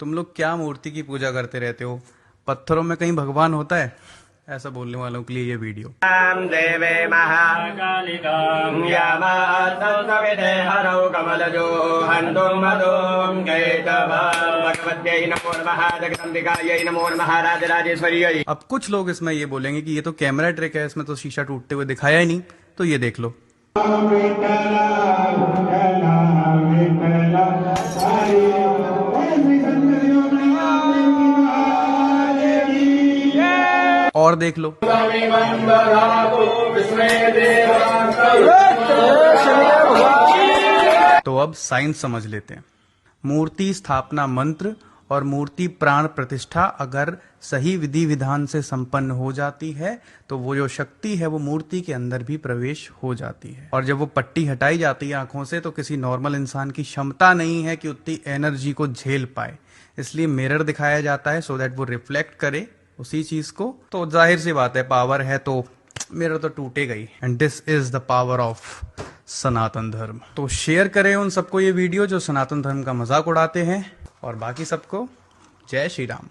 तुम लोग क्या मूर्ति की पूजा करते रहते हो? पत्थरों में कहीं भगवान होता है? ऐसा बोलने वालों के लिए ये वीडियो। देवे महाकालिकां यामात्मविदे हरौ कमलजो हन्तुं मधुं कैतवं भगवत्यै नमो नमः जगदम्बिकायै नमो नमः राजराजेश्वर्यै। अब कुछ लोग इसमें ये बोलेंगे कि ये तो कैमरा ट्रिक है, इसमें तो शीशा टूटते हुए दिखाया ही नहीं, तो ये देख लो। और देख लो। तो अब साइंस समझ लेते हैं। मूर्ति स्थापना मंत्र और मूर्ति प्राण प्रतिष्ठा अगर सही विधि विधान से संपन्न हो जाती है तो वो जो शक्ति है वो मूर्ति के अंदर भी प्रवेश हो जाती है। और जब वो पट्टी हटाई जाती है आंखों से तो किसी नॉर्मल इंसान की क्षमता नहीं है कि उतनी एनर्जी को झेल पाए, इसलिए मिरर दिखाया जाता है सो दैट वो रिफ्लेक्ट करे उसी चीज को। तो जाहिर सी बात है, पावर है तो मिरर तो टूटेगा ही। And this is the power of Sanatan Dharma. तो शेयर करें उन सबको ये वीडियो जो सनातन धर्म का मजाक उड़ाते हैं, और बाकी सबको जय श्री राम।